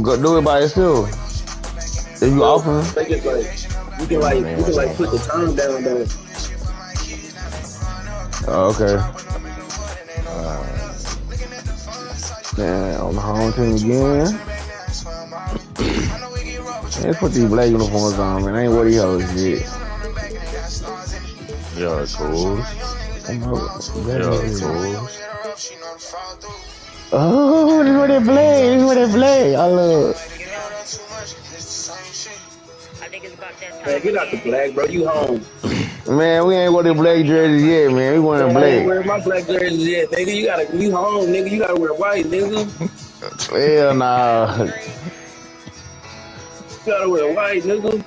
go do it by yourself. If you offer. They just like, you can like put the time down though. Oh, okay. Man, on the home team again. Let's put these black uniforms on, man. I ain't wear these hoes yet. Yeah, cool. Oh, this is where they play. This is where they play. I love it. Man, get out the black, bro. You home. Man, we ain't wear the black jerseys yet, man. We wearing black. I ain't wearing my black jerseys yet, nigga. You home, nigga. You gotta wear white, nigga. Hell nah. You gotta wear white, nigga.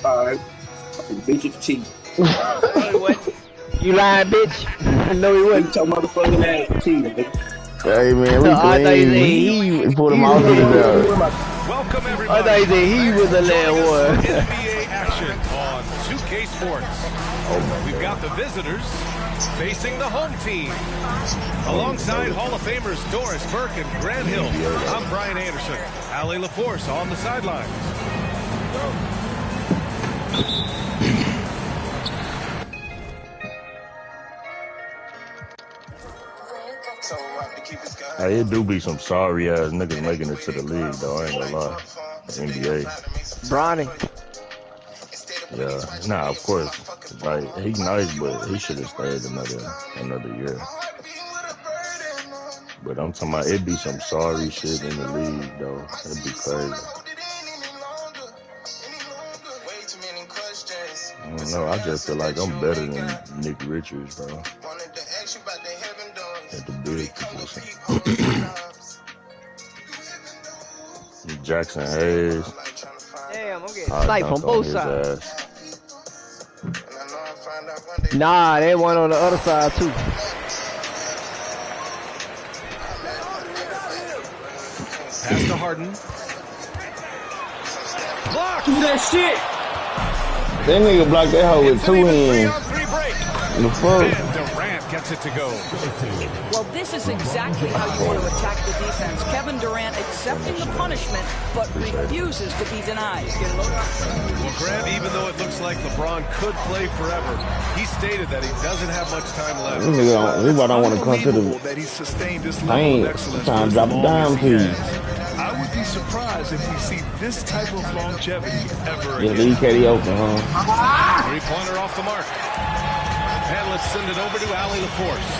Alright. Beat you for cheating. You lying, bitch? No, he wasn't. You talking motherfucking ass for cheating, nigga. Hey, man, we clean. He pulled him off his Welcome everybody. I thought he said he was a little one. NBA action on 2K Sports. We've got the visitors facing the home team. Alongside Hall of Famers Doris Burke and Grant Hill, I'm Brian Anderson. Ali LaForce on the sidelines. Hey, it do be some sorry ass niggas making it to the league though. I ain't gonna lie. The NBA. Bronny. Yeah, nah, of course. Like he's nice, but he should have stayed another year. But I'm talking about it be some sorry shit in the league though. It'd be crazy. I don't know. I just feel like I'm better than Nick Richards, bro. At the big position. Jackson Hayes. Damn, I'm getting sniped from both sides. Nah, they one on the other side too. Pass to Harden. Block. Do that shit. That nigga blocked that hoe with 2 hands. The fuck? And Durant gets it to go. Well, this is exactly how you want to attack the defense. Kevin Durant accepting the punishment, but refuses to be denied. Well, Grant, even though it looks like LeBron could play forever, he stated that he doesn't have much time left. This nigga don't want to come to the that he sustained this I ain't trying to drop a dime to you. I would be surprised if we see this type of longevity ever Yeah, again. the K3ltys open, huh? Three-pointer off the mark. And let's send it over to Ali LaForce.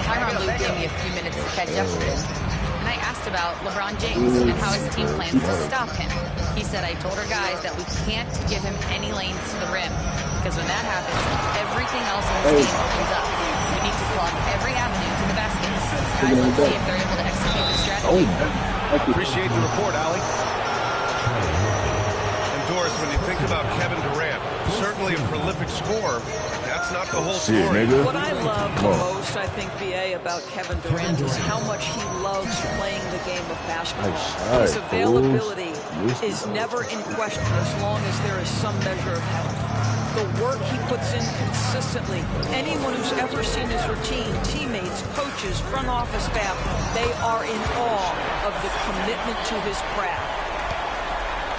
Tyronn Lue gave me a few minutes to catch up with him, and I asked about LeBron James and how his team plans to stop him. He said, I told our guys that we can't give him any lanes to the rim, because when that happens, everything else in the team opens up. We need to block every avenue to the baskets. Guys, let's see if they're able to execute the strategy. Appreciate the report, Ali. And Doris, when you think about Kevin Durant, certainly a prolific scorer, that's not the whole story. What I love the most, I think, BA, about Kevin Durant is how much he loves playing the game of basketball. His availability is never in question as long as there is some measure of health. The work he puts in consistently, anyone who's ever seen his routine, teammates, coaches, front office staff, they are in awe of the commitment to his craft.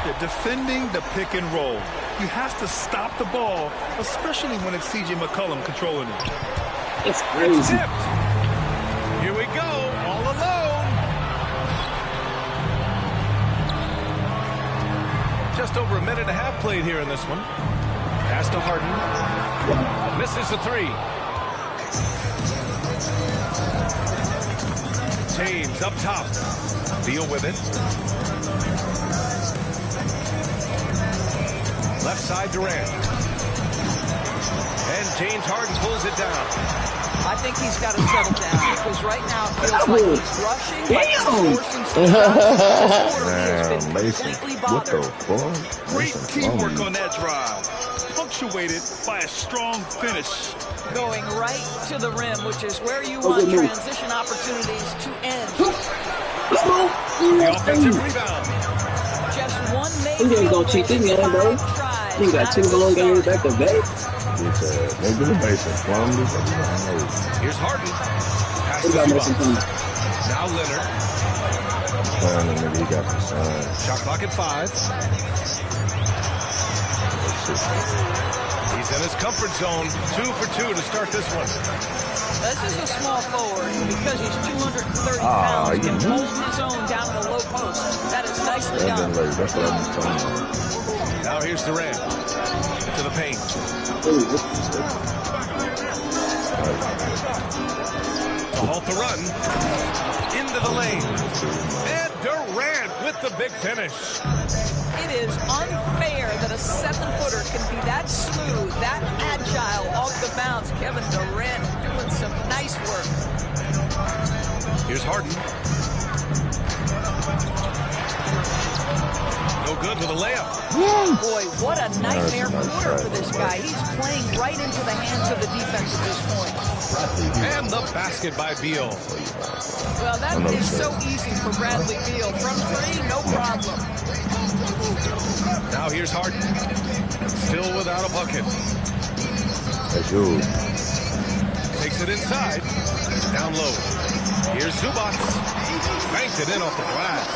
They're defending the pick and roll. You have to stop the ball, especially when it's CJ McCollum controlling it. It's crazy. Tipped. Here we go, all alone. Just over a minute and a half played here in this one. Pass to Harden. Misses the three. James up top. Deal with it. Left side Durant. And James Harden pulls it down. I think he's got to settle down because right now it feels like he's rushing, like he's forcing some Man, Mason, what the fuck? Great teamwork on that drive, punctuated by a strong finish. going right to the rim, which is where you want transition opportunities to end. The offensive rebound. Just one He ain't gonna cheat this game, bro. He got 2 more games back to back. Maybe the Mason flung this. Here's Harden. Pass He to got Zubac. Mason coming. Now Leonard. playing and then he got the sign. Shot clock at 5. He's in his comfort zone. 2 for 2 to start this one. This is a small forward because he's 230 pounds. Can hold his own down in the low post. That is nicely done. That's what I'm talking about. Now here's Durant to the paint. To halt the run. Into the lane. And Durant with the big finish. It is unfair that a 7-footer can be that smooth, that agile off the bounce. Kevin Durant doing some nice work. Here's Harden. No good with a layup. Boy, what a nightmare quarter for this guy. He's playing right into the hands of the defense at this point. And the basket by Beal. Well, that is so easy for Bradley Beal. From 3, no problem. Now here's Harden. Still without a bucket. That's yours. Takes it inside. Down low. Here's Zubac. Banked it in off the glass.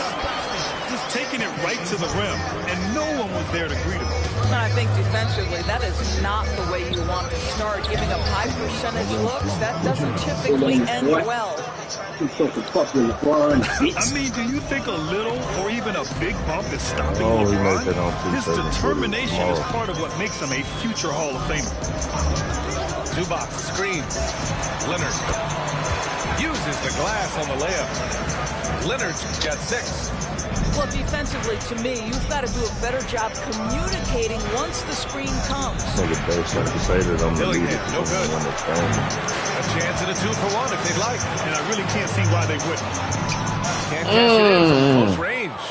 Just taking it right to the rim, and no one was there to greet him. And I think defensively, that is not the way you want to start. Giving up high percentage looks, that doesn't typically end well. I mean, do you think a little or even a big bump is stopping Oh, he LeBron? made that on 2 His seconds. determination is part of what makes him a future Hall of Famer. Zubac screen. Leonard uses the glass on the layup. Leonard's got 6. Well, defensively, to me, you've got to do a better job communicating once the screen comes. Nigga, they say that I'm the leader. Dillingham, no good. A chance at a 2 for 1 if they'd like. And I really can't see why they wouldn't. Can't catch it in from close range.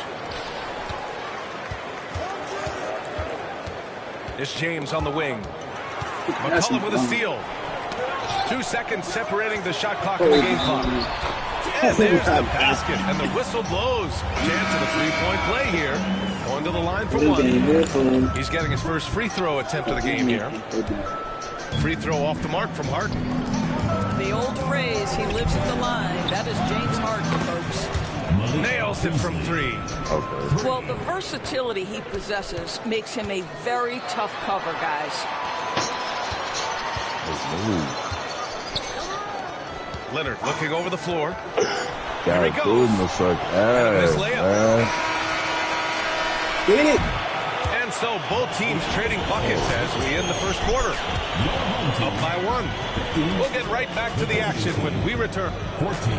It's James on the wing. McCollum with a steal. 2 seconds separating the shot clock and the game clock. And there's the basket, and the whistle blows. Chance of a 3-point play here. Going to the line for 1. He's getting his first free throw attempt of the game here. Free throw off the mark from Harden. The old phrase, he lives at the line. That is James Harden, folks. Nails it from 3. Okay. Well, the versatility he possesses makes him a very tough cover, guys. Leonard looking over the floor. There he goes. This layup. Get it. And so both teams trading buckets as we end the first quarter. Up by 1. We'll get right back to the action when we return. 14.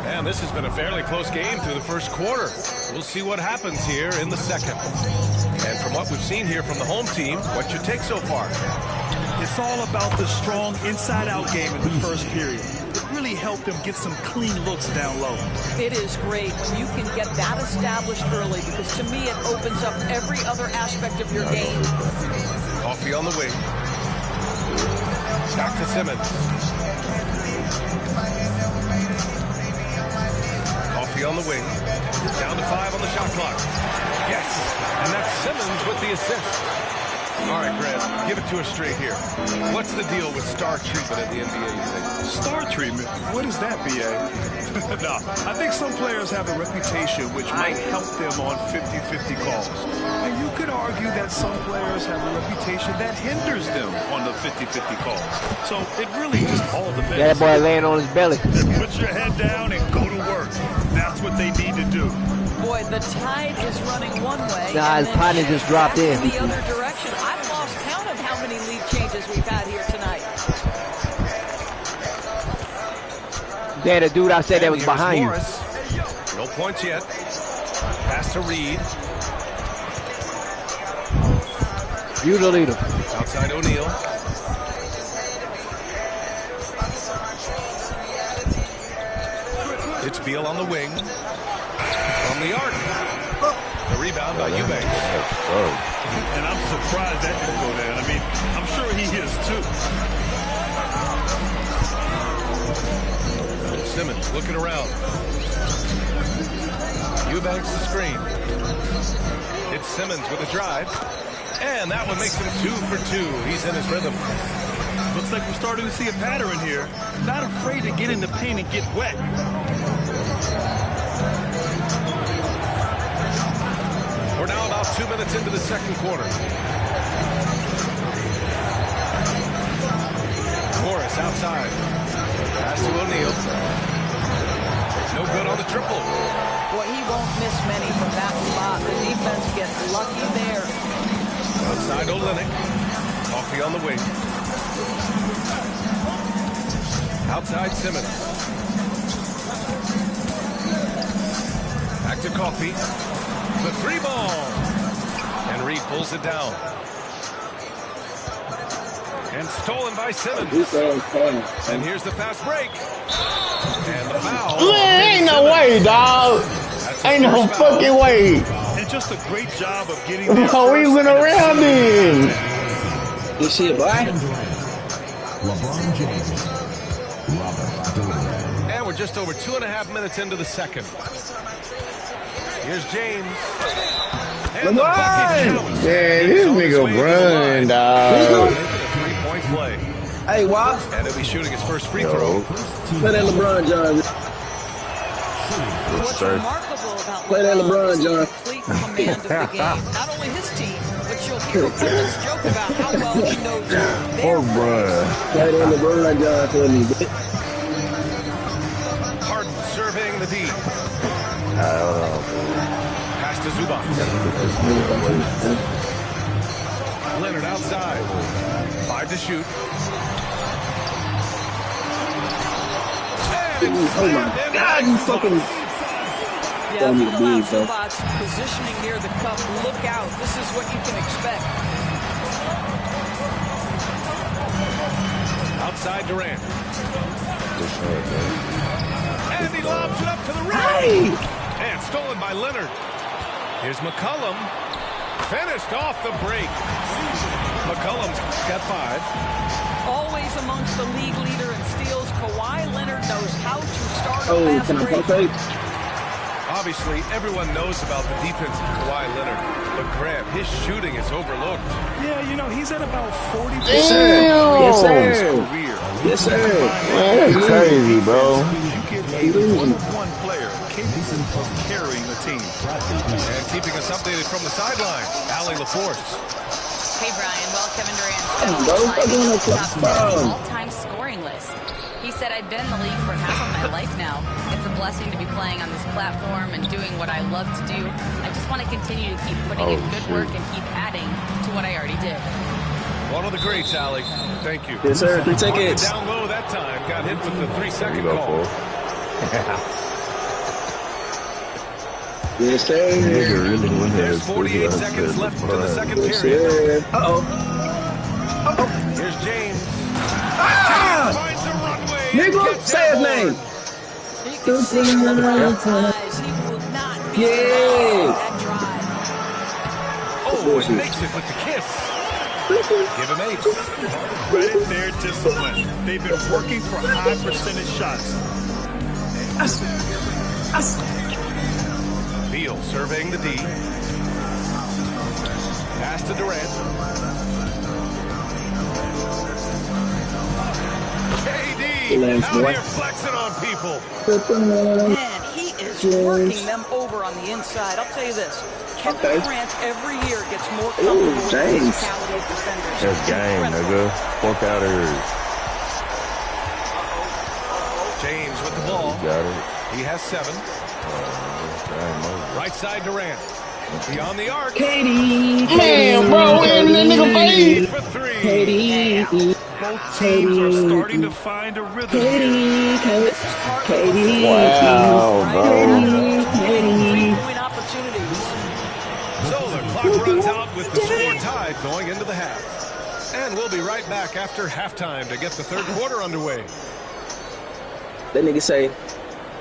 And this has been a fairly close game through the first quarter. We'll see what happens here in the second. And from what we've seen here from the home team, what's your take so far? It's all about the strong inside-out game in the first period. It really helped them get some clean looks down low. It is great when you can get that established early because to me it opens up every other aspect of your game. Coffee on the wing. Back to Simmons. Coffee on the wing. Down to 5 on the shot clock. Yes, and that's Simmons with the assist. All right, Grant, give it to us straight here. What's the deal with star treatment in the NBA, you think? Star treatment? What is that, B.A.? No, I think some players have a reputation which might help them on 50-50 calls. And you could argue that some players have a reputation that hinders them on the 50-50 calls. So it really just all depends. That boy laying on his belly. Put your head down and go to work. That's what they need to do. Boy, the tide is running one way. Nah, his tide just dropped in. The other direction. I've lost count of how many lead changes we've had here tonight. There, the dude I said that was behind Morris. You. No points yet. Pass to Reed. You the leader. Outside O'Neal. It's Beal on the wing. From the arc. The rebound by Eubanks. And I'm surprised that didn't go down. I mean, I'm sure he is too. Simmons looking around. Eubanks the screen. It's Simmons with a drive. And that one makes him 2 for 2. He's in his rhythm. Puts Looks like we're starting to see a pattern here. Not afraid to get in the paint and get wet. We're now about 2 minutes into the second quarter. Morris outside. Pass to O'Neal. No good on the triple. Boy, he won't miss many from that spot. The defense gets lucky there. Outside Olynyk. Coffee on the wing. Outside Simmons. Back to Coffee. The three ball. And Reed pulls it down. And stolen by Simmons. And here's the fast break. And the foul. Man, ain't no way, dog. Ain't no fucking way. And just a great job of getting Oh, we went around him. You see it, boy? LeBron James. And we're just over 2.5 minutes into the second. Here's James. And the bucket counts. Man, this nigga run, dog. Three-point play. Hey, Wop. And he'll be shooting his first free throw. Play that LeBron, John. What's remarkable about Play that LeBron, John. Complete command of the game. Not only his team, but you'll hear opponents joke about how well he knows their Play that LeBron, John, for me. Harden surveying the D. Pass to Zubac. Leonard outside. 5 to shoot. Oh my God, you fucking. Yeah, if you allow Zubac's positioning near the cup, look out. This is what you can expect. Outside Durant. And he lobs it up to the rim. And stolen by Leonard. Here's McCollum. Finished off the break. McCollum's got 5. Always amongst the league leader in steals, Kawhi Leonard knows how to start Oh, a can I fast play? break. Obviously, everyone knows about the defense of Kawhi Leonard, but Graham, his shooting is overlooked. Yeah, you know, he's at about 40% Damn. of his Yes, career. Yes, sir. Man, that's crazy, bro. You give a one-on-one player capable of carrying a team. And keeping us updated from the sideline, Allie LaForce. Hey, Brian. Well, Kevin Durant Damn, bro. Stop doing that tops crap. the all-time scoring list. He said, I've been in the league for half of my life now. It's a blessing to be playing on this platform and doing what I love to do. I just want to continue to keep putting in good work and keep adding to what I already did. One of the greats, Allie. Thank you. Yes, sir. 3 tickets. Down low that time. Got hit with the 3-second call. Yes, sir. There's 48 seconds left to the second period. Uh-oh. Here's James. Ah! Finds a runway. Nigga, say his name. You can see in LeBron's eyes, he will not be Yeah. that drive. Oh, and makes it with the kiss. Give him 8. Credit their discipline. They've been working for high percentage shots. Beal surveying the D. Pass to Durant. KD out here flexing on people. Man, he is working them over on the inside. I'll tell you this. Kevin Durant every year gets more comfortable with the physicality of defenders. That's game, nigga. Fuck out of here. James with the ball. Got it. He has 7. Right side Durant. Beyond the arc. Man, bro, in the nigga face. For 3. Katie. Both teams are starting to find a rhythm. Katie. Wow, bro. 3-point opportunities. So the clock runs out with the score tied going into the half. And we'll be right back after halftime to get the third quarter underway. That nigga say,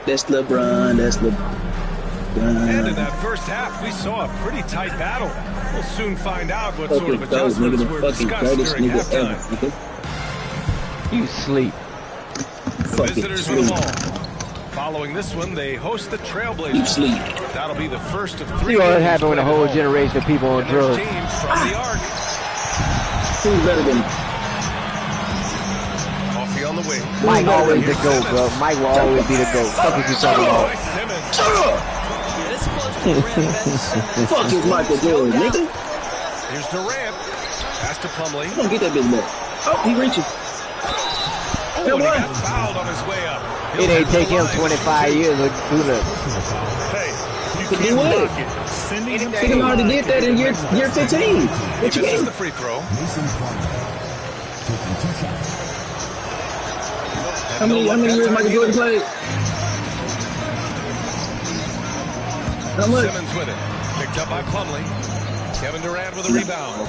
that's LeBron, that's LeBron. And in that first half, we saw a pretty tight battle. We'll soon find out what sort of adjustments were discussed during halftime. You sleep. The visitors with the ball. Following this one, they host the Trailblazers. That'll be the first of 3. You know what happened when a whole generation of people on and there's drugs. James from the arc. Who's better than Mike always the GOAT, bro. Mike will always be the GOAT. Fuck what you talking about. Fuck is Michael Jordan, nigga. Here's Durant. Pass to Plumlee. Come on, get that bitch back. Oh, he reaching. Oh, and he got fouled on his way up. It ain't take him 25 years to do that. Hey, you Do can't what? block it. Sending him He already did that in year 15. He What you misses mean? the free throw. How many years Michael Jordan played? How much? Simmons with it. Picked up by Plumlee. Kevin Durant with a rebound.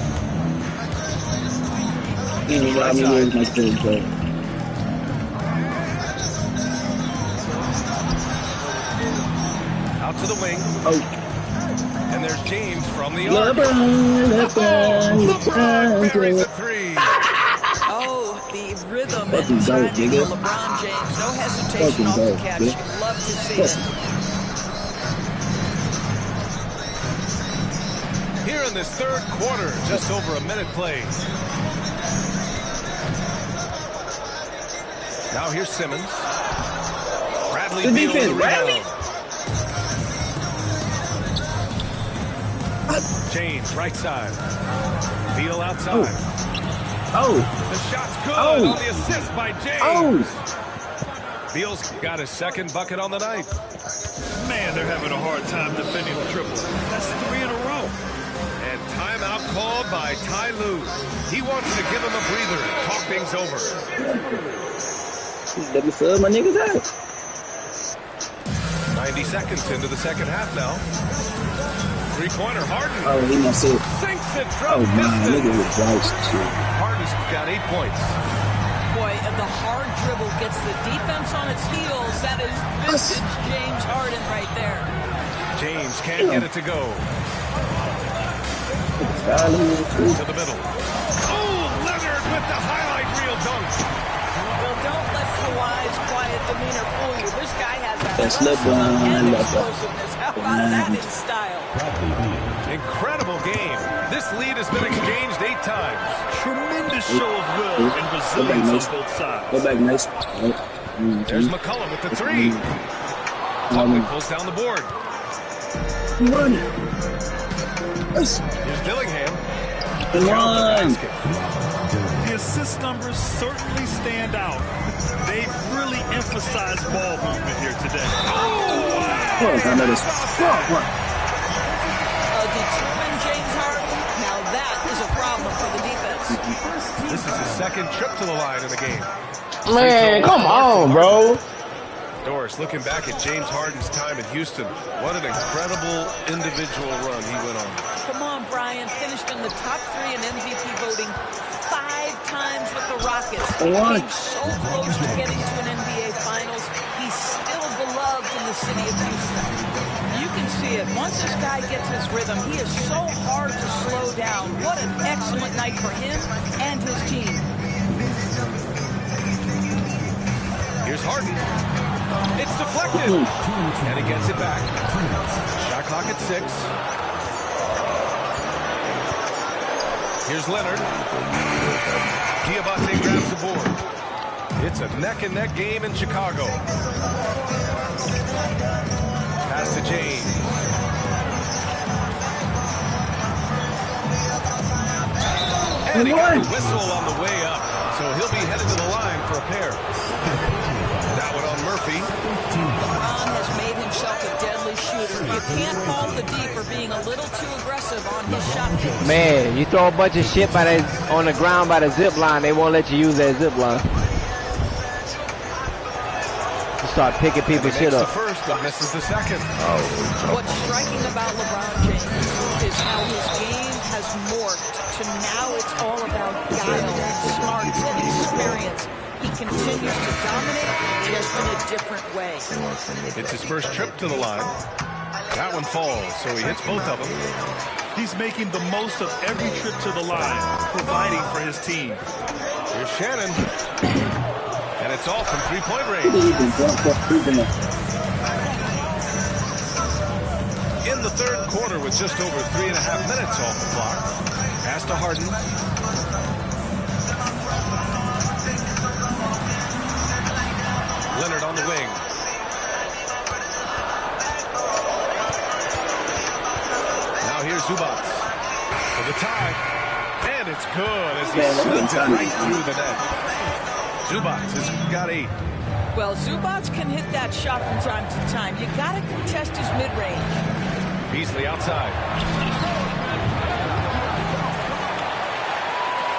How many years Michael Jordan played? Out to the wing. Oh. And there's James from the arc. LeBron buries a three. Oh, the rhythm Fucking and dope, timing nigga. for LeBron James. No hesitation Fucking off the dope, catch. nigga. You love to see it. Here in this third quarter, just over a minute played. Now here's Simmons. Bradley The Beal with defense, the Bradley? rebound. James, right side. Beal outside. Oh. The shot's good Oh. on the assist by James. Oh. Beal's got his second bucket on the night. Man, they're having a hard time defending the triple. That's 3 in a row. And timeout called by Ty Lue. He wants to give him a breather and talk things over. Let me sub my niggas out. 90 seconds into the second half now. Three-pointer, Harden. Oh, he must say. Sinks it Oh, from man, distance. nigga with rice shit. Harden's got 8 points. Boy, the hard dribble gets the defense on its heels. That is vintage James Harden right there. James can't get it to go. To the middle. Oh, Leonard with the highlight reel dunk. Well, don't let Kawhi's quiet demeanor fool you. This guy has That's athleticism LeBron. and explosiveness. How about that in style? Incredible game. This lead has been exchanged 8 times. Tremendous show of will and resilience on both sides. Go back, nice. There's McCollum with the three. Plumlee pulls down the board. Run. Here's Dillingham. Run. The assist numbers certainly stand out. They've really emphasized ball movement here today. Oh, I know this. Determined James Harden. Now that is a problem for the defense. This is his second trip to the line in the game. Man, come on, bro. Doris looking back at James Harden's time in Houston. What an incredible individual run he went on. Come on, Brian. Finished in the top 3 in MVP voting 5 times with the Rockets. Came so close to getting to an NBA Finals. He's still beloved in the city of Houston. You can see it. Once this guy gets his rhythm, he is so hard to slow down. What an excellent night for him and his team. Here's Harden. It's deflected. And he gets it back. Shot clock at 6. Here's Leonard. Diabate grabs the board. It's a neck-and-neck game in Chicago. Pass to James. And he got the whistle on the way up, so he'll be headed to the line for a pair. That one on Murphy. LeBron has made himself a deadly shooter. You can't fault the D for being a little too aggressive on his shot takes. Man, you throw a bunch of shit on the ground by the zip line, they won't let you use that zip line. You start picking people's shit up. The first, but misses the second. What's striking about LeBron James is how his game has morphed to now it's all about guile, smarts, and experience. He continues to dominate just in a different way. It's his first trip to the line. That one falls, so he hits both of them. He's making the most of every trip to the line, providing for his team. Here's Shannon. And it's all from three-point range. In the third quarter with just over 3.5 minutes off the clock. Pass to Harden. Leonard on the wing. Now here's Zubats for the tie. And it's good as he slips it right through the net. Zubats has got 8. Well, Zubats can hit that shot from time to time. You got to contest his mid-range. Beasley outside.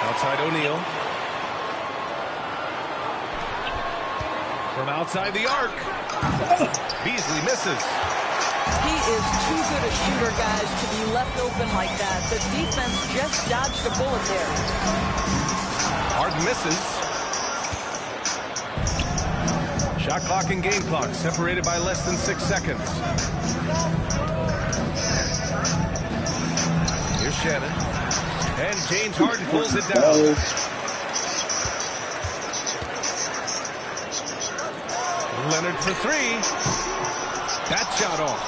Outside O'Neal. From outside the arc. Beasley misses. He is too good a shooter, guys, to be left open like that. The defense just dodged a bullet there. Harden misses. Shot clock and game clock separated by less than 6 seconds. Here's Shannon. And James Harden pulls it down. Leonard for 3. That shot off.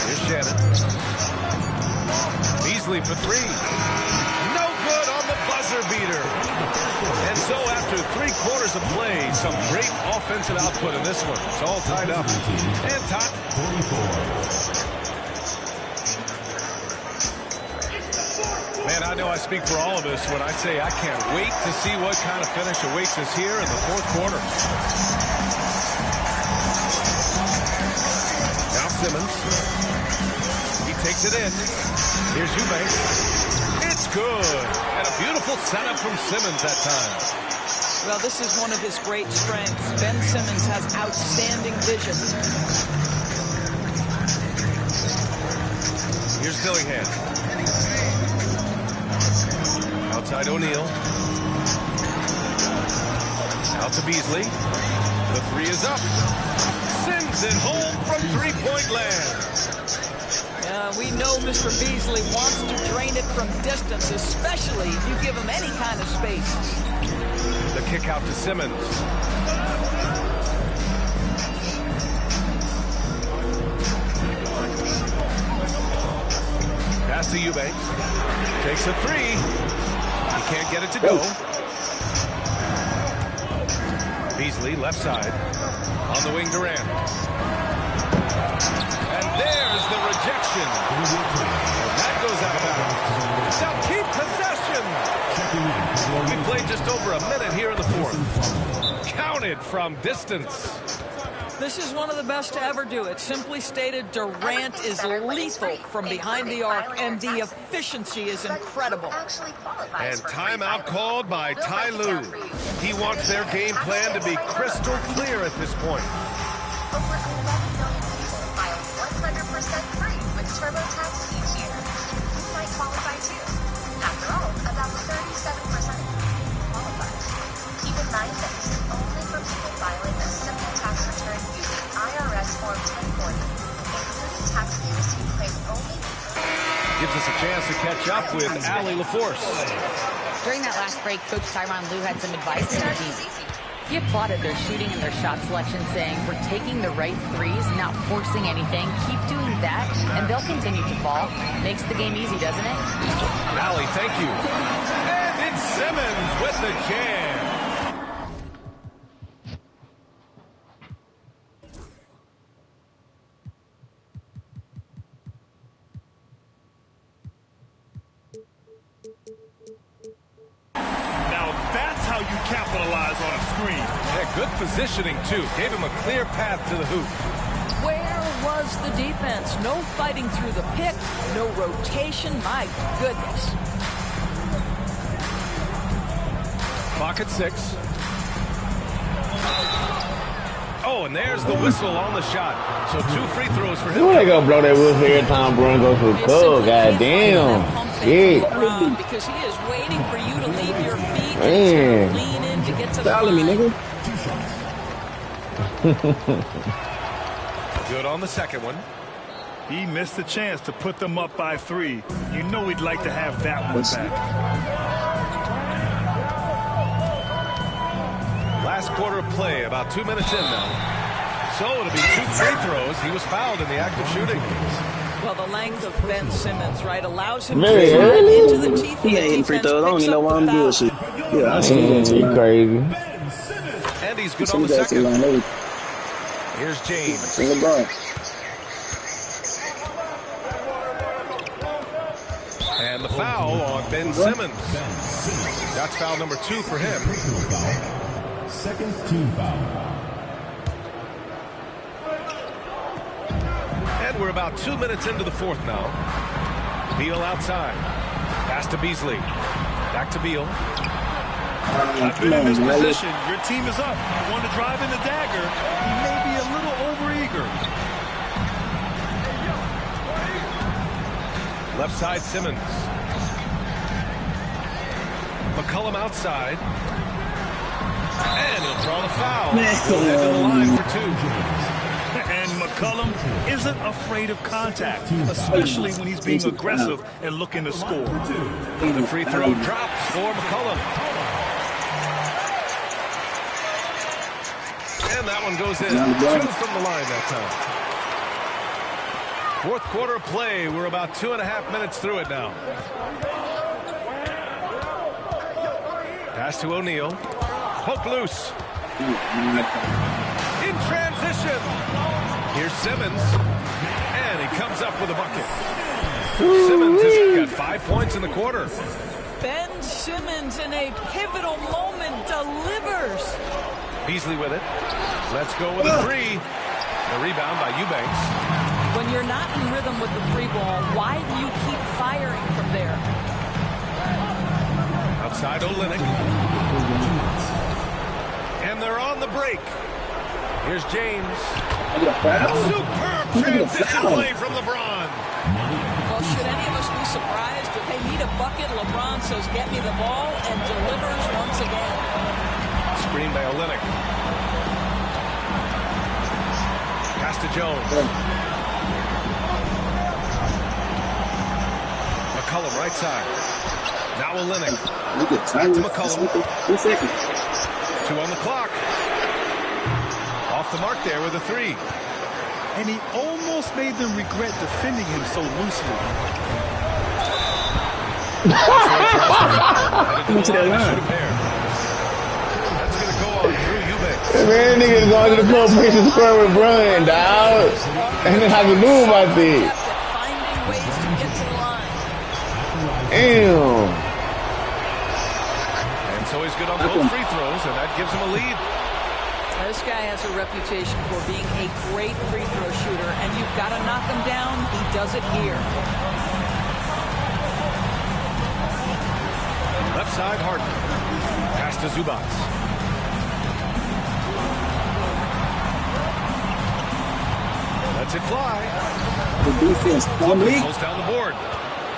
Here's Shannon. Beasley for 3. No good on the buzzer beater. And so after 3/4 of play, some great offensive output in this one. It's all tied up. And tied. Man, I know I speak for all of us when I say I can't wait to see what kind of finish awaits us here in the 4th quarter. Now Simmons. He takes it in. Here's Eubanks. It's good. And a beautiful setup from Simmons that time. Well, this is one of his great strengths. Ben Simmons has outstanding vision. Here's Dillingham. Outside O'Neal. Out to Beasley. The 3 is up. Sends it home from 3-point land. We know Mr. Beasley wants to drain it from distance, especially if you give him any kind of space. The kick out to Simmons. Pass to Eubanks. Takes a 3. He can't get it to go. Beasley, left side. On the wing, Durant. And there's the rejection. And that goes out of bounds. Now keep possession. We played just over a minute here in the 4th. Counted from distance. This is one of the best to ever do it. Simply stated, Durant is lethal from behind the arc, and the efficiency is incredible. And timeout called by Ty Lue. He wants their game plan to be crystal clear at this point. Over 11 million people file 100% free with TurboTax each year. You might qualify too. After all, about 37% of people qualify. Keep in mind that this is only for people filing a simple tax return using IRS Form 1040, including tax years you claim only. Gives us a chance to catch up with Allie LaForce. During that last break, Coach Tyronn Lue had some advice for the team. He applauded their shooting and their shot selection, saying, "We're taking the right threes, not forcing anything. Keep doing that, and they'll continue to fall." Makes the game easy, doesn't it? Allie, thank you. And it's Simmons with the jam. Capitalize on a screen. Yeah, good positioning, too. Gave him a clear path to the hoop. Where was the defense? No fighting through the pick, no rotation. My goodness. Clock at 6. Oh, and there's the whistle on the shot. So 2 free throws for him. You ain't gonna blow that whistle every time Brown goes to the club. Goddamn. Yeah. Because he is waiting for you to leave your feet. Man. Lean in to get to the Follow me, nigga. Good on the second one. He missed the chance to put them up by 3. You know he'd like to have that one back. Last quarter of play, about 2 minutes in now. So it'll be 2 free throws. He was fouled in the act of shooting. Well, the length of Ben Simmons, right, allows him to get into the teeth of the He ain't hitting free throws. I don't even know why I'm doing shit. Yeah, I seen that. You crazy. And he's good on the second. Here's James. And the foul on Ben Simmons. That's foul number 2 for him. Second team foul. And we're about 2 minutes into the fourth now. Beal outside. Pass to Beasley. Back to Beal. I've been in this position. Your team is up. You want to drive in the dagger. You may be a little overeager. Left side, Simmons. McCollum outside. And he'll draw the foul. He'll head to the line for 2. And McCollum isn't afraid of contact, especially when he's being aggressive and looking to score. The free throw drops for McCollum. And that one goes in. 2 from the line that time. Fourth quarter of play. We're about 2.5 minutes through it now. Pass to O'Neal. Poke loose. In transition. Here's Simmons. And he comes up with a bucket. Simmons has got 5 points in the quarter. Ben Simmons in a pivotal moment delivers. Beasley with it. Let's go with a 3. The rebound by Eubanks. When you're not in rhythm with the 3 ball, why do you keep firing from there? Outside Olynyk. And they're on the break. Here's James. Superb transition play from LeBron. Well, should any of us be surprised if they need a bucket? LeBron says, get me the ball, and delivers once again. Screen by Olynyk. Pass to Jones. McCollum right side. Now Olynyk. Back to McCollum. 2 seconds. 2 on the clock. Off the mark there with a 3. And he almost made them regret defending him so loosely. That's going to go on through Eubanks. Man, niggas going to the club, place the square with Brian, dog. And then have to move about this. Finding ways to get to the line. Damn. And so he's good on both free throws, and that gives him a lead. This guy has a reputation for being a great free throw shooter, and you've got to knock him down. He does it here. Left side, Harden. Pass to Zubac. Lets it fly. The defense. Pulls down the board.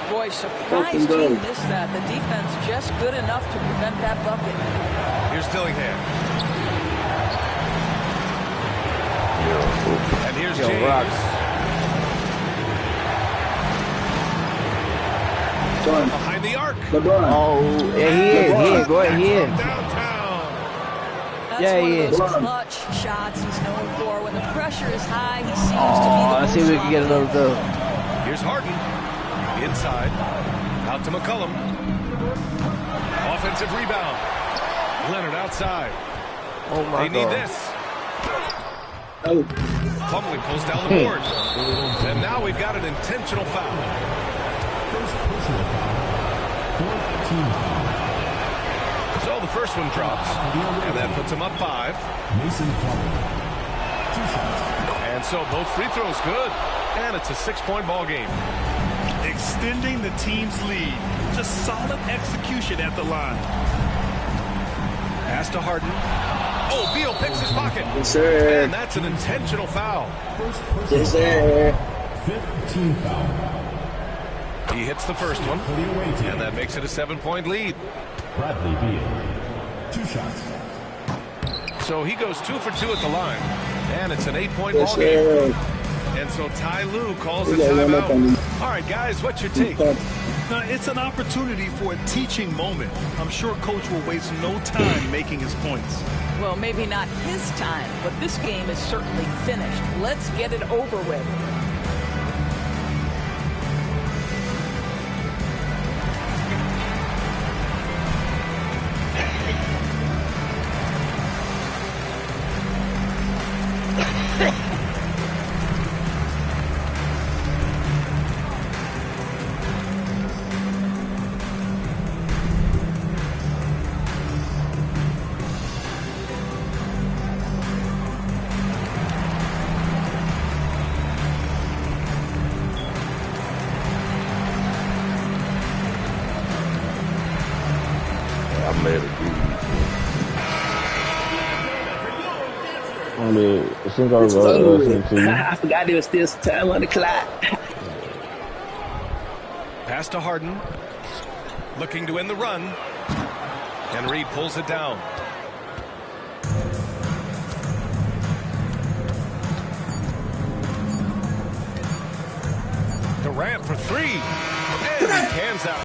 Boy, surprised he missed that. The defense just good enough to prevent that bucket. Here's Dillingham. And here's James. Behind the arc. Oh, yeah, he is. Go ahead, he is. Downtown. That's one of those clutch shots he's known for. When the pressure is high, he seems to be the let's see if we can get another go. Here's Harden. Inside. Out to McCollum. Offensive rebound. Leonard outside. Oh, my God. They need this. Plumlee pulls down the board. And now we've got an intentional foul. So the first one drops. And that puts him up 5. And so both free throws good. And it's a 6-point ball game. Extending the team's lead. Just solid execution at the line. Pass to Harden. Oh, Beal picks his pocket. Yes, sir. And that's an intentional foul. Yes, sir. 15 foul. He hits the first one. And that makes it a 7-point lead. Bradley Beal. 2 shots. So he goes 2 for 2 at the line. And it's an 8-point ball game. And so Ty Lue calls a timeout. All right, guys, what's your take? Now, it's an opportunity for a teaching moment. I'm sure Coach will waste no time making his points. Well, maybe not his time, but this game is certainly finished. Let's get it over with. made a dude. I mean, since I was listening to you. I forgot there was still some time on the clock. Pass to Harden. Looking to end the run. And Reed pulls it down. Durant for three. And he cans out.